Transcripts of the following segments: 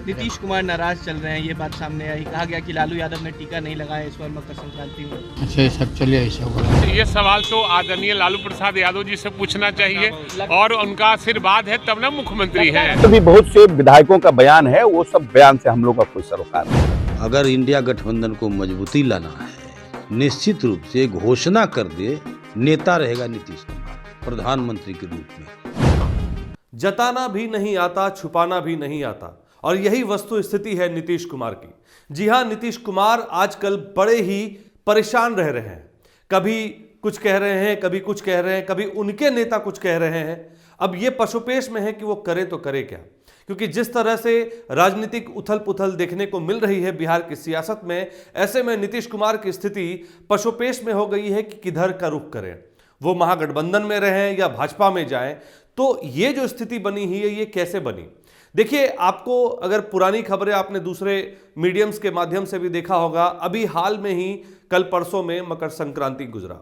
नीतीश कुमार नाराज चल रहे हैं, ये बात सामने आई। कहा गया कि लालू यादव ने टीका नहीं लगाया इस बार मकर संक्रांति में। अच्छा सब चलिए ऐसा बोला। ये सवाल तो आदरणीय लालू प्रसाद यादव जी से पूछना चाहिए और उनका आशीर्वाद है तब ना मुख्यमंत्री है। अभी बहुत से विधायकों का बयान है, वो सब बयान से हम लोग का कोई सरोकार नहीं। अगर इंडिया गठबंधन को मजबूती लाना है, निश्चित रूप से घोषणा कर दे, नेता रहेगा नीतीश कुमार प्रधानमंत्री के रूप में। जताना भी नहीं आता, छुपाना भी नहीं आता, और यही वस्तु स्थिति है नीतीश कुमार की। जी हां, नीतीश कुमार आजकल बड़े ही परेशान रह रहे हैं। कभी कुछ कह रहे हैं, कभी कुछ कह रहे हैं, कभी उनके नेता कुछ कह रहे हैं। अब ये पशुपेश में है कि वो करे तो करे क्या, क्योंकि जिस तरह से राजनीतिक उथल पुथल देखने को मिल रही है बिहार की सियासत में, ऐसे में नीतीश कुमार की स्थिति पशुपेश में हो गई है कि किधर का रुख करें। वो महागठबंधन में रहें या भाजपा में जाएं। तो ये जो स्थिति बनी हुई है, ये कैसे बनी? देखिए, आपको अगर पुरानी खबरें आपने दूसरे मीडियम्स के माध्यम से भी देखा होगा, अभी हाल में ही कल परसों में मकर संक्रांति गुजरा।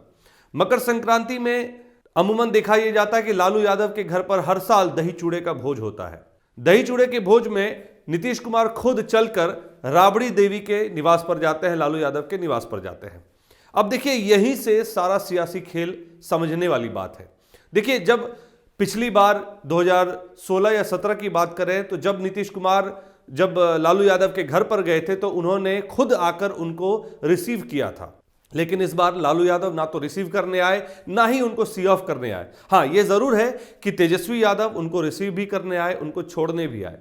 मकर संक्रांति में अमूमन देखा यह जाता है कि लालू यादव के घर पर हर साल दही चूड़े का भोज होता है। दही चूड़े के भोज में नीतीश कुमार खुद चलकर राबड़ी देवी के निवास पर जाते हैं, लालू यादव के निवास पर जाते हैं। अब देखिए, यहीं से सारा सियासी खेल समझने वाली बात है। देखिए, जब पिछली बार 2016 या 17 की बात करें तो जब नीतीश कुमार जब लालू यादव के घर पर गए थे तो उन्होंने खुद आकर उनको रिसीव किया था। लेकिन इस बार लालू यादव ना तो रिसीव करने आए, ना ही उनको सी ऑफ करने आए। हाँ, ये जरूर है कि तेजस्वी यादव उनको रिसीव भी करने आए, उनको छोड़ने भी आए।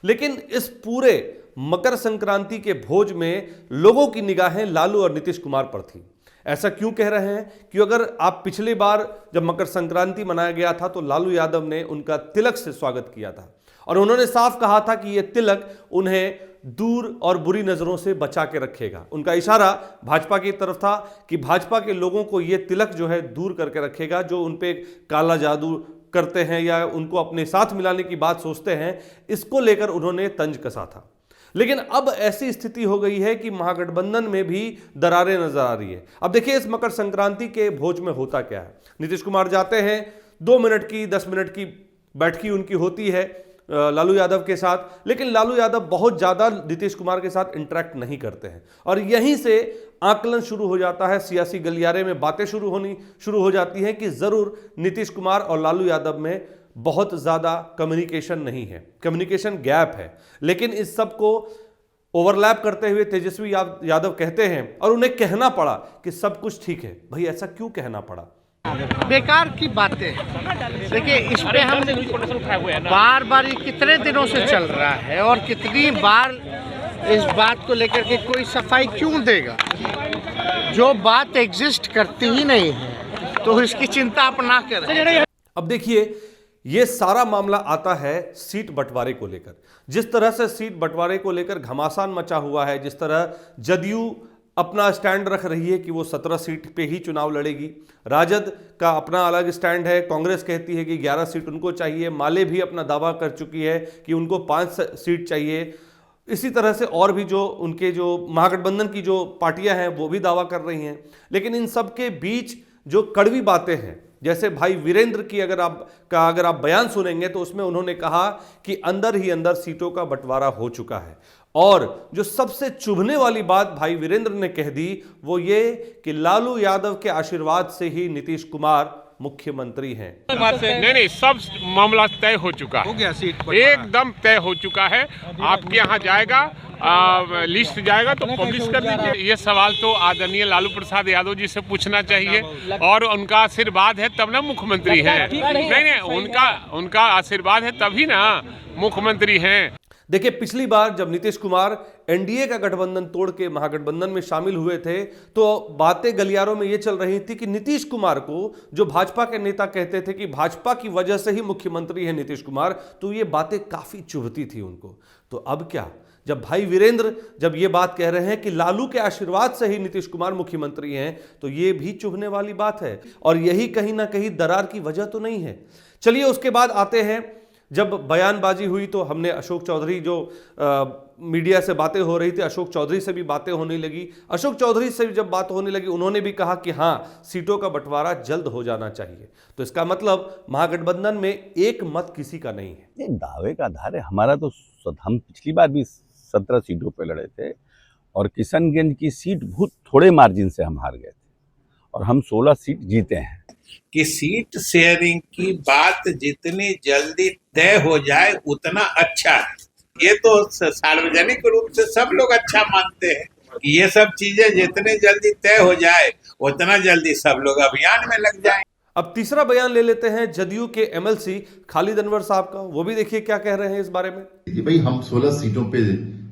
लेकिन इस पूरे मकर संक्रांति के भोज में लोगों की निगाहें लालू और नीतीश कुमार पर थी। ऐसा क्यों कह रहे हैं कि अगर आप पिछली बार जब मकर संक्रांति मनाया गया था तो लालू यादव ने उनका तिलक से स्वागत किया था और उन्होंने साफ कहा था कि यह तिलक उन्हें दूर और बुरी नजरों से बचा के रखेगा। उनका इशारा भाजपा की तरफ था कि भाजपा के लोगों को यह तिलक जो है दूर करके रखेगा, जो उन पे काला जादू करते हैं या उनको अपने साथ मिलाने की बात सोचते हैं। इसको लेकर उन्होंने तंज कसा था। लेकिन अब ऐसी स्थिति हो गई है कि महागठबंधन में भी दरारें नजर आ रही है। अब देखिए, इस मकर संक्रांति के भोज में होता क्या है। नीतीश कुमार जाते हैं, 2 मिनट की 10 मिनट की बैठकी उनकी होती है लालू यादव के साथ, लेकिन लालू यादव बहुत ज़्यादा नीतीश कुमार के साथ इंटरेक्ट नहीं करते हैं और यहीं से आकलन शुरू हो जाता है। सियासी गलियारे में बातें शुरू हो जाती हैं कि ज़रूर नीतीश कुमार और लालू यादव में बहुत ज़्यादा कम्युनिकेशन नहीं है, कम्युनिकेशन गैप है। लेकिन इस सब को ओवरलैप करते हुए तेजस्वी यादव कहते हैं और उन्हें कहना पड़ा कि सब कुछ ठीक है। भाई, ऐसा क्यों कहना पड़ा? बेकार की बातें। देखिए, इस पे हम बार बार ये कितने दिनों से चल रहा है और कितनी बार इस बात को लेकर के कोई सफाई क्यों देगा? जो बात एग्जिस्ट करती ही नहीं है तो इसकी चिंता आप ना करें। अब देखिए, ये सारा मामला आता है सीट बंटवारे को लेकर। जिस तरह से सीट बंटवारे को लेकर घमासान मचा हुआ है, जिस तरह जदयू अपना स्टैंड रख रही है कि वो 17 सीट पे ही चुनाव लड़ेगी, राजद का अपना अलग स्टैंड है, कांग्रेस कहती है कि 11 सीट उनको चाहिए, माले भी अपना दावा कर चुकी है कि उनको 5 सीट चाहिए। इसी तरह से और भी जो उनके जो महागठबंधन की जो पार्टियां हैं वो भी दावा कर रही हैं। लेकिन इन सब के बीच जो कड़वी बातें हैं, जैसे भाई वीरेंद्र की अगर आप बयान सुनेंगे तो उसमें उन्होंने कहा कि अंदर ही अंदर सीटों का बंटवारा हो चुका है। और जो सबसे चुभने वाली बात भाई वीरेंद्र ने कह दी वो ये कि लालू यादव के आशीर्वाद से ही नीतीश कुमार मुख्यमंत्री हैं। नहीं, सब मामला तय हो चुका है, एकदम तय हो चुका है। आपके यहाँ जाएगा, लिस्ट जाएगा तो पब्लिश कर दीजिए। ये सवाल तो आदरणीय लालू प्रसाद यादव जी से पूछना चाहिए और उनका आशीर्वाद है तब ना मुख्यमंत्री हैं। नहीं, उनका आशीर्वाद है तभी ना मुख्यमंत्री हैं। देखिए, पिछली बार जब नीतीश कुमार एनडीए का गठबंधन तोड़ के महागठबंधन में शामिल हुए थे तो बातें गलियारों में ये चल रही थी कि नीतीश कुमार को जो भाजपा के नेता कहते थे कि भाजपा की वजह से ही मुख्यमंत्री है नीतीश कुमार, तो ये बातें काफी चुभती थी उनको। तो अब क्या, जब भाई वीरेंद्र जब ये बात कह रहे हैं कि लालू के आशीर्वाद से ही नीतीश कुमार मुख्यमंत्री हैं, तो ये भी चुभने वाली बात है और यही कहीं ना कहीं दरार की वजह तो नहीं है। चलिए, उसके बाद आते हैं जब बयानबाजी हुई तो हमने अशोक चौधरी जो मीडिया से बातें हो रही थी, अशोक चौधरी से भी बातें होने लगी। अशोक चौधरी से जब बात होने लगी उन्होंने भी कहा कि हाँ, सीटों का बंटवारा जल्द हो जाना चाहिए। तो इसका मतलब महागठबंधन में एक मत किसी का नहीं है। ये दावे का आधार है हमारा। तो हम पिछली बार भी 17 सीटों पे लड़े थे और किशनगंज की सीट बहुत थोड़े मार्जिन से हम हार गए थे और हम 16 सीट जीते हैं। कि सीट शेयरिंग की बात जितनी जल्दी तय हो जाए उतना अच्छा है। ये तो सार्वजनिक रूप से सब लोग अच्छा मानते हैं कि ये सब चीजें जितनी जल्दी तय हो जाए उतना जल्दी सब लोग अभियान में लग जाएं। अब तीसरा बयान ले लेते हैं जदयू के एमएलसी खालिद अनवर साहब का। वो भी देखिए क्या कह रहे हैं इस बारे में। कि भाई हम 16 सीटों पे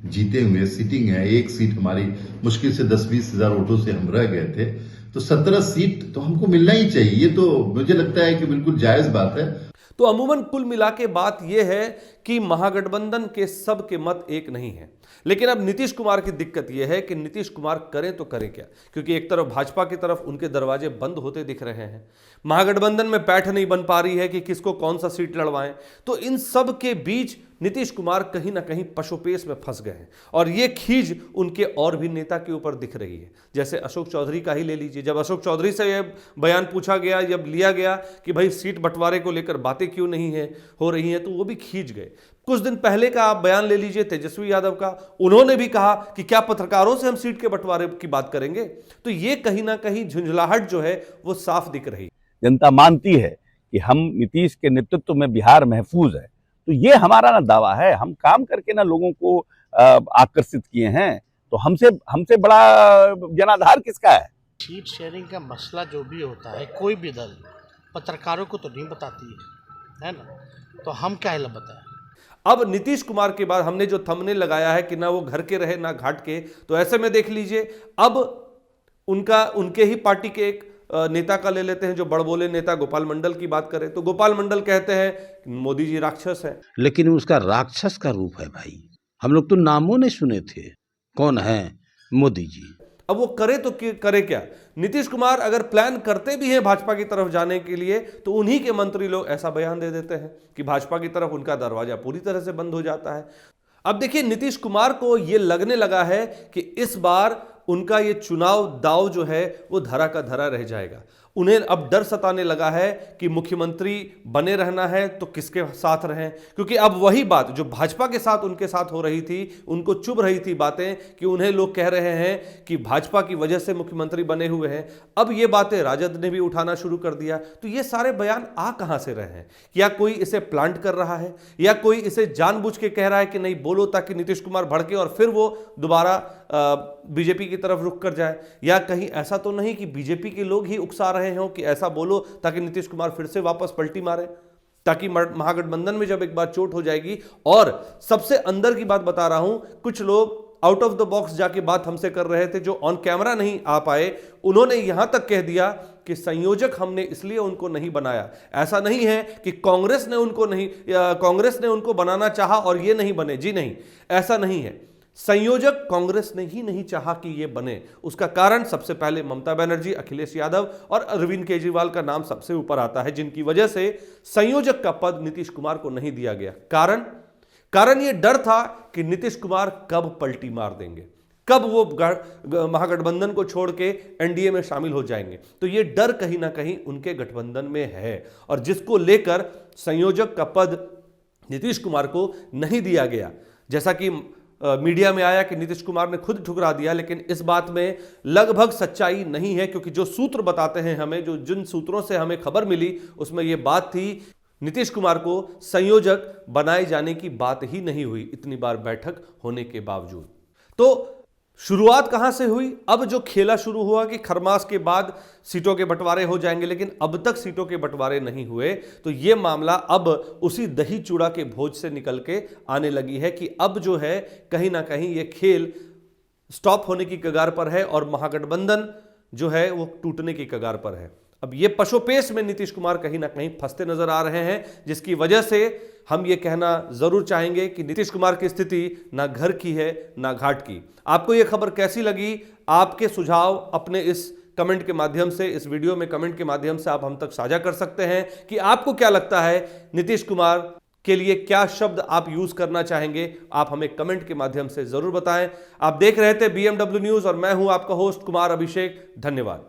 जीते हुए सिटिंग है, एक सीट हमारी मुश्किल से 10-20 हजार वोटों से हम रह गए थे, तो 17 सीट तो हमको मिलना ही चाहिए। ये तो मुझे लगता है कि बिल्कुल जायज बात है। तो अमूमन कुल मिला के बात यह है कि महागठबंधन के सब के मत एक नहीं है। लेकिन अब नीतीश कुमार की दिक्कत यह है कि नीतीश कुमार करें तो करें क्या, क्योंकि एक तरफ भाजपा की तरफ उनके दरवाजे बंद होते दिख रहे हैं, महागठबंधन में बैठ नहीं बन पा रही है कि किसको कौन सा सीट लड़वाएं। तो इन सब के बीच नीतीश कुमार कहीं ना कहीं पशुपेश में फंस गए हैं और ये खींच उनके और भी नेता के ऊपर दिख रही है। जैसे अशोक चौधरी का ही ले लीजिए। जब अशोक चौधरी से यह बयान पूछा गया, जब लिया गया कि भाई सीट बंटवारे को लेकर बातें क्यों नहीं हो रही हैं, तो वो भी खींच गए। कुछ दिन पहले का आप बयान ले लीजिए तेजस्वी यादव का, उन्होंने भी कहा कि क्या पत्रकारों से हम सीट के बंटवारे की बात करेंगे। तो ये कहीं ना कहीं झुंझलाहट जो है वो साफ दिख रही। जनता मानती है कि हम नीतीश के नेतृत्व में बिहार महफूज है। तो ये हमारा ना दावा है, हम काम करके ना लोगों को आकर्षित किए हैं। तो हमसे बड़ा जनाधार किसका है। सीट शेयरिंग का मसला जो भी होता है, कोई भी दल पत्रकारों को तो नहीं बताती है ना, तो हम क्या बताएं। अब नीतीश कुमार के बाद हमने जो थंबनेल लगाया है कि ना वो घर के रहे ना घाट के, तो ऐसे में देख लीजिए अब उनके ही पार्टी के एक नेता का ले लेते हैं, जो बड़बोले नेता गोपाल मंडल की बात करें तो गोपाल मंडल कहते हैं मोदी जी राक्षस हैं। लेकिन उसका राक्षस का रूप है भाई। हम लोग तो नामों नहीं सुने थे, कौन है मोदी जी। अब वो करे तो करे क्या। नीतीश कुमार अगर प्लान करते भी हैं भाजपा की तरफ जाने के लिए, तो उन्हीं के मंत्री लोग ऐसा बयान दे देते हैं कि भाजपा की तरफ उनका दरवाजा पूरी तरह से बंद हो जाता है। अब देखिए नीतीश कुमार को ये लगने लगा है कि इस बार उनका ये चुनाव दाव जो है वो धरा का धरा रह जाएगा। उन्हें अब डर सताने लगा है कि मुख्यमंत्री बने रहना है तो किसके साथ रहें, क्योंकि अब वही बात जो भाजपा के साथ उनके साथ हो रही थी, उनको चुभ रही थी बातें कि उन्हें लोग कह रहे हैं कि भाजपा की वजह से मुख्यमंत्री बने हुए हैं। अब ये बातें राजद ने भी उठाना शुरू कर दिया। तो ये सारे बयान आ कहां से रहे हैं? या कोई इसे प्लांट कर रहा है, या कोई इसे जानबूझ के कह रहा है कि नहीं बोलो ताकि नीतीश कुमार भड़के और फिर वो दोबारा बीजेपी की तरफ रुख कर जाए, या कहीं ऐसा तो नहीं कि बीजेपी के लोग ही उकसा रहे हो कि ऐसा बोलो ताकि नीतीश कुमार फिर से वापस पलटी मारे, ताकि महागठबंधन में जब एक बार चोट हो जाएगी। और सबसे अंदर की बात बता रहा हूं, कुछ लोग आउट ऑफ द बॉक्स जाके बात हमसे कर रहे थे जो ऑन कैमरा नहीं आ पाए। उन्होंने यहां तक कह दिया कि संयोजक हमने इसलिए उनको नहीं बनाया। ऐसा नहीं है कि कांग्रेस ने उनको बनाना चाहा और ये नहीं बने। जी नहीं, ऐसा नहीं है। संयोजक कांग्रेस ने ही नहीं चाहा कि ये बने। उसका कारण सबसे पहले ममता बनर्जी, अखिलेश यादव और अरविंद केजरीवाल का नाम सबसे ऊपर आता है, जिनकी वजह से संयोजक का पद नीतीश कुमार को नहीं दिया गया। कारण ये डर था कि नीतीश कुमार कब पलटी मार देंगे, कब वो महागठबंधन को छोड़ के एनडीए में शामिल हो जाएंगे। तो ये डर कहीं ना कहीं उनके गठबंधन में है, और जिसको लेकर संयोजक का पद नीतीश कुमार को नहीं दिया गया। जैसा कि मीडिया में आया कि नीतीश कुमार ने खुद ठुकरा दिया, लेकिन इस बात में लगभग सच्चाई नहीं है, क्योंकि जो सूत्र बताते हैं हमें, जिन सूत्रों से हमें खबर मिली, उसमें यह बात थी नीतीश कुमार को संयोजक बनाए जाने की बात ही नहीं हुई, इतनी बार बैठक होने के बावजूद। तो शुरुआत कहां से हुई? अब जो खेला शुरू हुआ कि खरमास के बाद सीटों के बंटवारे हो जाएंगे, लेकिन अब तक सीटों के बंटवारे नहीं हुए। तो यह मामला अब उसी दही चूड़ा के भोज से निकल के आने लगी है कि अब जो है कहीं ना कहीं यह खेल स्टॉप होने की कगार पर है और महागठबंधन जो है वो टूटने की कगार पर है। अब ये पशुपेश में नीतीश कुमार कहीं ना कहीं फंसते नजर आ रहे हैं, जिसकी वजह से हम ये कहना जरूर चाहेंगे कि नीतीश कुमार की स्थिति ना घर की है ना घाट की। आपको ये खबर कैसी लगी? आपके सुझाव अपने इस कमेंट के माध्यम से, इस वीडियो में कमेंट के माध्यम से आप हम तक साझा कर सकते हैं कि आपको क्या लगता है नीतीश कुमार के लिए क्या शब्द आप यूज करना चाहेंगे, आप हमें कमेंट के माध्यम से जरूर बताएं। आप देख रहे थे BMW न्यूज और मैं हूं आपका होस्ट कुमार अभिषेक। धन्यवाद।